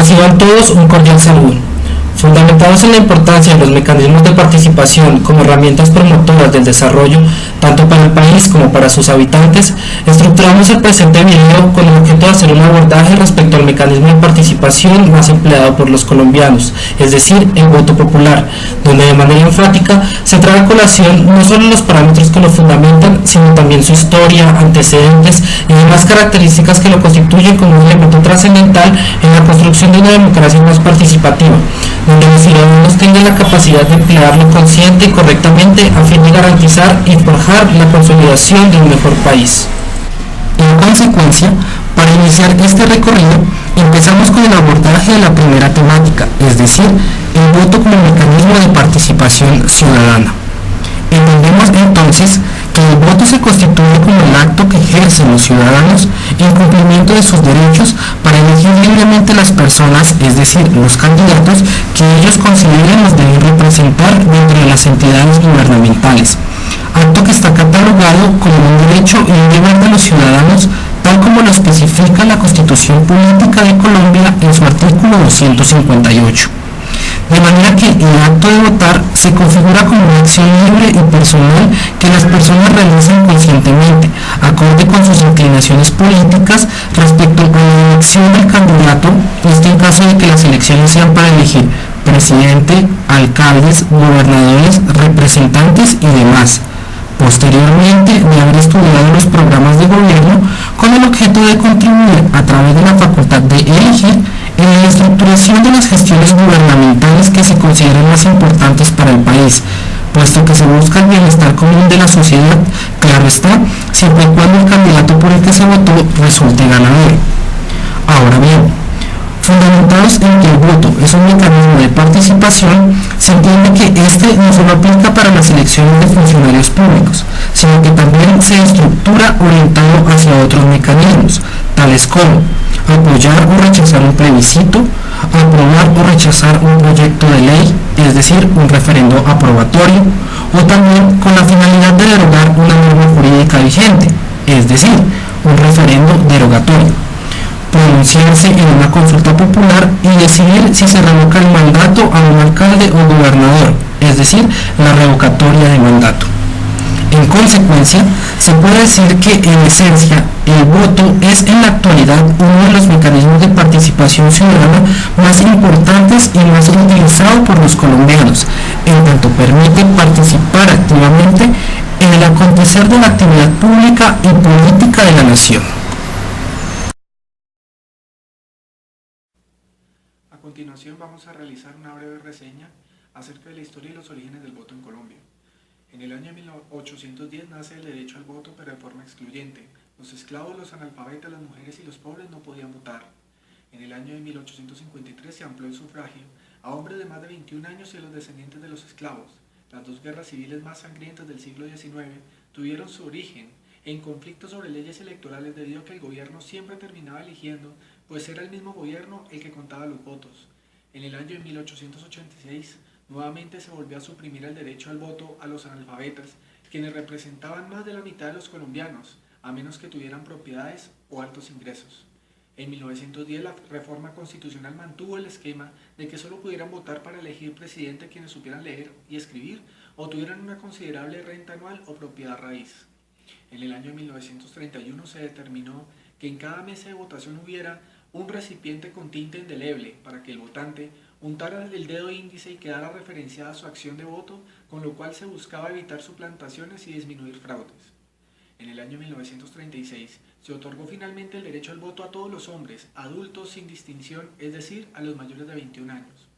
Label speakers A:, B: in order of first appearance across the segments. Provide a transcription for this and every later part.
A: Reciban todos un cordial saludo. Fundamentados en la importancia de los mecanismos de participación como herramientas promotoras del desarrollo, tanto para el país como para sus habitantes, estructuramos el presente video con el objeto de hacer un abordaje respecto al mecanismo de participación más empleado por los colombianos, es decir, el voto popular, donde de manera enfática se trae a colación no solo los parámetros que lo fundamentan, sino también su historia, antecedentes y demás características que lo constituyen como un elemento trascendental en la construcción de una democracia más participativa, donde los ciudadanos tengan la capacidad de emplearlo consciente y correctamente a fin de garantizar y forjar la consolidación de un mejor país. En consecuencia, para iniciar este recorrido, empezamos con el abordaje de la primera temática, es decir, el voto como mecanismo de participación ciudadana. Entendemos entonces que el voto se constituye como el acto que ejercen los ciudadanos en cumplimiento de sus derechos para elegir libremente las personas, es decir, los candidatos que ellos consideren los deben representar dentro de las entidades gubernamentales, acto que está catalogado como un derecho y un deber de los ciudadanos, tal como lo especifica la Constitución Política de Colombia en su artículo 258. De manera que el acto de votar se configura como una acción libre y personal que las personas realizan conscientemente, acorde con sus inclinaciones políticas respecto a la elección del candidato, esto en caso de que las elecciones sean para elegir presidente, alcaldes, gobernadores, representantes y demás. Posteriormente de haber estudiado los programas de gobierno con el objeto de contribuir a través de la facultad de elegir en la estructuración de las gestiones gubernamentales que se consideran más importantes para el país, puesto que se busca el bienestar común de la sociedad, claro está, siempre y cuando el candidato por el que se votó resulte ganador. Ahora bien, fundamentados en que el voto es un mecanismo de participación, se entiende que este no solo aplica para las elecciones de funcionarios públicos, sino que también se estructura orientado hacia otros mecanismos, tales como apoyar o rechazar un plebiscito, aprobar o rechazar un proyecto de ley, es decir, un referendo aprobatorio, o también con la finalidad de derogar una norma jurídica vigente, es decir, un referendo derogatorio, pronunciarse en una consulta popular y decidir si se revoca el mandato a un alcalde o gobernador, es decir, la revocatoria de mandato. En consecuencia, se puede decir que en esencia el voto es en la actualidad uno de los mecanismos de participación ciudadana más importantes y más utilizado por los colombianos, en tanto permite participar activamente en el acontecer de la actividad pública y política de la nación.
B: A continuación vamos a realizar una breve reseña acerca de la historia y los orígenes del voto en Colombia. En el año 1810 nace el derecho al voto, pero de forma excluyente. Los esclavos, los analfabetas, las mujeres y los pobres no podían votar. En el año de 1853 se amplió el sufragio a hombres de más de 21 años y a los descendientes de los esclavos. Las dos guerras civiles más sangrientas del siglo XIX tuvieron su origen en conflictos sobre leyes electorales debido a que el gobierno siempre terminaba eligiendo, pues era el mismo gobierno el que contaba los votos. En el año de 1886, nuevamente se volvió a suprimir el derecho al voto a los analfabetas, quienes representaban más de la mitad de los colombianos, a menos que tuvieran propiedades o altos ingresos. En 1910 la reforma constitucional mantuvo el esquema de que solo pudieran votar para elegir presidente quienes supieran leer y escribir o tuvieran una considerable renta anual o propiedad raíz. En el año 1931 se determinó que en cada mesa de votación hubiera un recipiente con tinta indeleble para que el votante untara el dedo índice y quedara referenciada su acción de voto, con lo cual se buscaba evitar suplantaciones y disminuir fraudes. En el año 1936 se otorgó finalmente el derecho al voto a todos los hombres, adultos sin distinción, es decir, a los mayores de 21 años.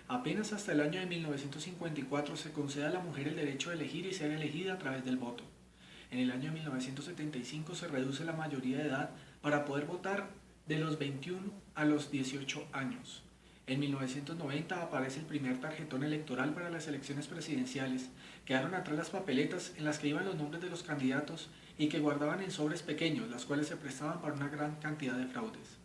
B: Apenas hasta el año de 1954 se concede a la mujer el derecho de elegir y ser elegida a través del voto. En el año 1975 se reduce la mayoría de edad para poder votar de los 21 a los 18 años. En 1990 aparece el primer tarjetón electoral para las elecciones presidenciales. Quedaron atrás las papeletas en las que iban los nombres de los candidatos y que guardaban en sobres pequeños, las cuales se prestaban para una gran cantidad de fraudes.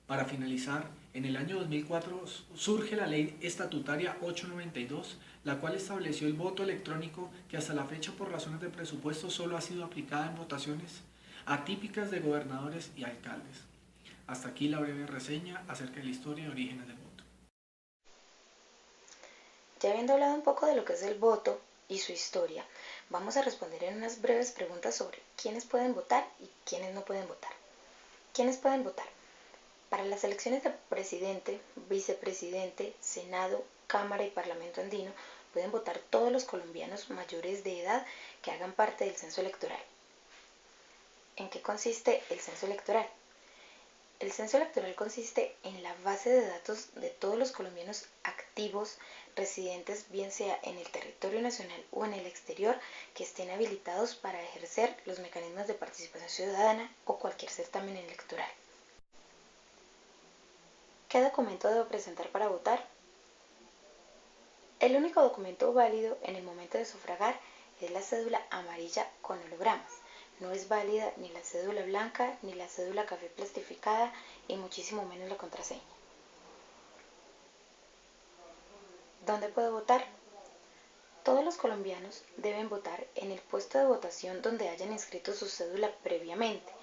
B: Para finalizar, en el año 2004 surge la Ley Estatutaria 892, la cual estableció el voto electrónico que hasta la fecha por razones de presupuesto solo ha sido aplicada en votaciones atípicas de gobernadores y alcaldes. Hasta aquí la breve reseña acerca de la historia y orígenes del voto.
C: Ya habiendo hablado un poco de lo que es el voto y su historia, vamos a responder en unas breves preguntas sobre quiénes pueden votar y quiénes no pueden votar. ¿Quiénes pueden votar? Para las elecciones de presidente, vicepresidente, Senado, Cámara y Parlamento andino pueden votar todos los colombianos mayores de edad que hagan parte del censo electoral. ¿En qué consiste el censo electoral? El censo electoral consiste en la base de datos de todos los colombianos activos residentes, bien sea en el territorio nacional o en el exterior, que estén habilitados para ejercer los mecanismos de participación ciudadana o cualquier certamen electoral. ¿Qué documento debo presentar para votar? El único documento válido en el momento de sufragar es la cédula amarilla con hologramas. No es válida ni la cédula blanca, ni la cédula café plastificada, y muchísimo menos la contraseña. ¿Dónde puedo votar? Todos los colombianos deben votar en el puesto de votación donde hayan inscrito su cédula previamente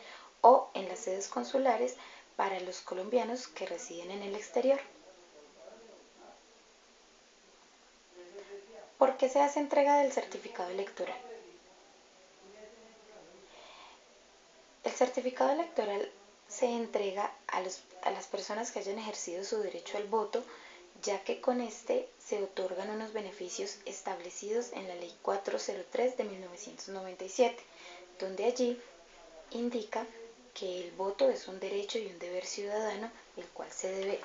C: o en las sedes consulares para los colombianos que residen en el exterior. ¿Por qué se hace entrega del certificado electoral? El certificado electoral se entrega a las personas que hayan ejercido su derecho al voto, ya que con este se otorgan unos beneficios establecidos en la Ley 403 de 1997, donde allí indica que el voto es un derecho y un deber ciudadano, el cual se debe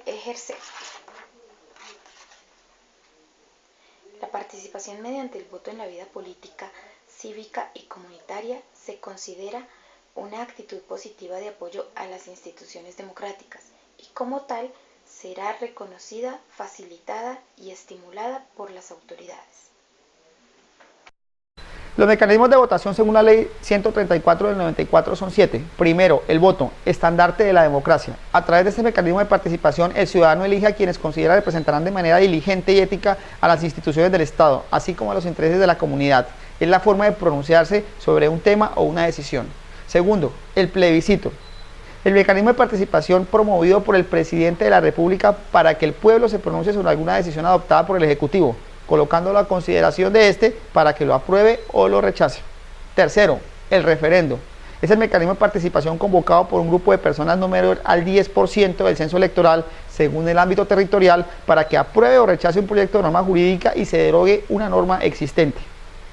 C: ejercer. La participación mediante el voto en la vida política, cívica y comunitaria se considera una actitud positiva de apoyo a las instituciones democráticas y como tal será reconocida, facilitada y estimulada por las autoridades.
D: Los mecanismos de votación según la Ley 134 del 94 son 7. Primero, el voto, estandarte de la democracia. A través de este mecanismo de participación, el ciudadano elige a quienes considera representarán de manera diligente y ética a las instituciones del Estado, así como a los intereses de la comunidad. Es la forma de pronunciarse sobre un tema o una decisión. Segundo, el plebiscito. El mecanismo de participación promovido por el presidente de la República para que el pueblo se pronuncie sobre alguna decisión adoptada por el Ejecutivo, colocándolo a consideración de este para que lo apruebe o lo rechace. Tercero, el referendo. Es el mecanismo de participación convocado por un grupo de personas no menor al 10% del censo electoral según el ámbito territorial para que apruebe o rechace un proyecto de norma jurídica y se derogue una norma existente.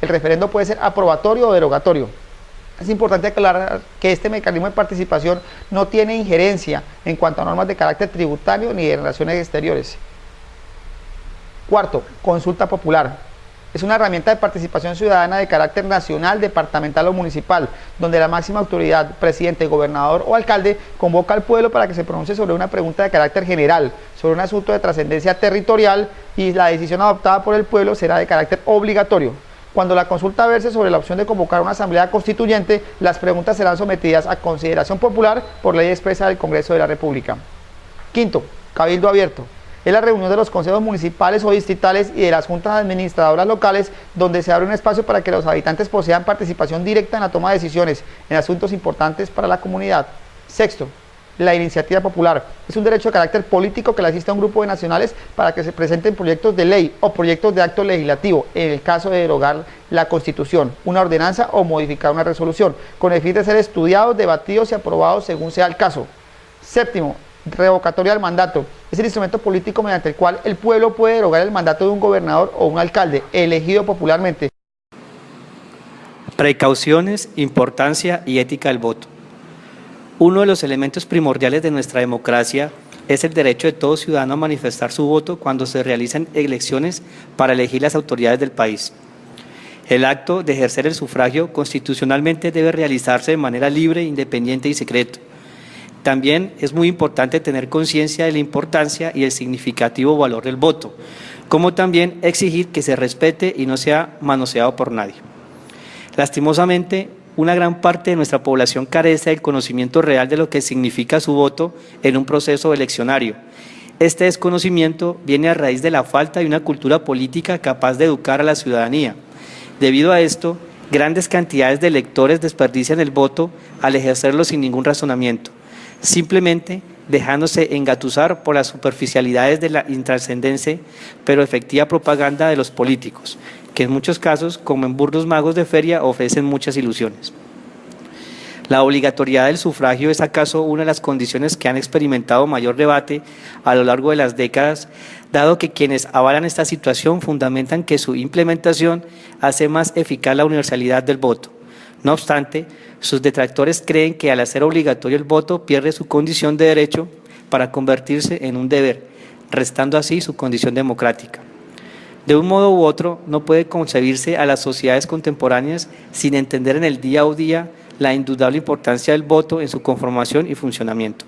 D: El referendo puede ser aprobatorio o derogatorio. Es importante aclarar que este mecanismo de participación no tiene injerencia en cuanto a normas de carácter tributario ni de relaciones exteriores. Cuarto, consulta popular. Es una herramienta de participación ciudadana de carácter nacional, departamental o municipal, donde la máxima autoridad, presidente, gobernador o alcalde, convoca al pueblo para que se pronuncie sobre una pregunta de carácter general, sobre un asunto de trascendencia territorial, y la decisión adoptada por el pueblo será de carácter obligatorio. Cuando la consulta verse sobre la opción de convocar una asamblea constituyente, las preguntas serán sometidas a consideración popular por ley expresa del Congreso de la República. Quinto, cabildo abierto. Es la reunión de los consejos municipales o distritales y de las juntas administradoras locales donde se abre un espacio para que los habitantes posean participación directa en la toma de decisiones en asuntos importantes para la comunidad. Sexto, la iniciativa popular. Es un derecho de carácter político que le asiste a un grupo de nacionales para que se presenten proyectos de ley o proyectos de acto legislativo en el caso de derogar la Constitución, una ordenanza o modificar una resolución, con el fin de ser estudiados, debatidos y aprobados según sea el caso. Séptimo, revocatoria del mandato. Es el instrumento político mediante el cual el pueblo puede derogar el mandato de un gobernador o un alcalde elegido popularmente.
E: Precauciones, importancia y ética del voto. Uno de los elementos primordiales de nuestra democracia es el derecho de todo ciudadano a manifestar su voto cuando se realizan elecciones para elegir las autoridades del país. El acto de ejercer el sufragio constitucionalmente debe realizarse de manera libre, independiente y secreto. También es muy importante tener conciencia de la importancia y el significativo valor del voto, como también exigir que se respete y no sea manoseado por nadie. Lastimosamente, una gran parte de nuestra población carece del conocimiento real de lo que significa su voto en un proceso eleccionario. Este desconocimiento viene a raíz de la falta de una cultura política capaz de educar a la ciudadanía. Debido a esto, grandes cantidades de electores desperdician el voto al ejercerlo sin ningún razonamiento. simplemente dejándose engatusar por las superficialidades de la intrascendencia pero efectiva propaganda de los políticos, que en muchos casos, como en burdos magos de feria, ofrecen muchas ilusiones. La obligatoriedad del sufragio es acaso una de las condiciones que han experimentado mayor debate a lo largo de las décadas, dado que quienes avalan esta situación fundamentan que su implementación hace más eficaz la universalidad del voto. No obstante, sus detractores creen que al hacer obligatorio el voto pierde su condición de derecho para convertirse en un deber, restando así su condición democrática. De un modo u otro, no puede concebirse a las sociedades contemporáneas sin entender en el día a día la indudable importancia del voto en su conformación y funcionamiento.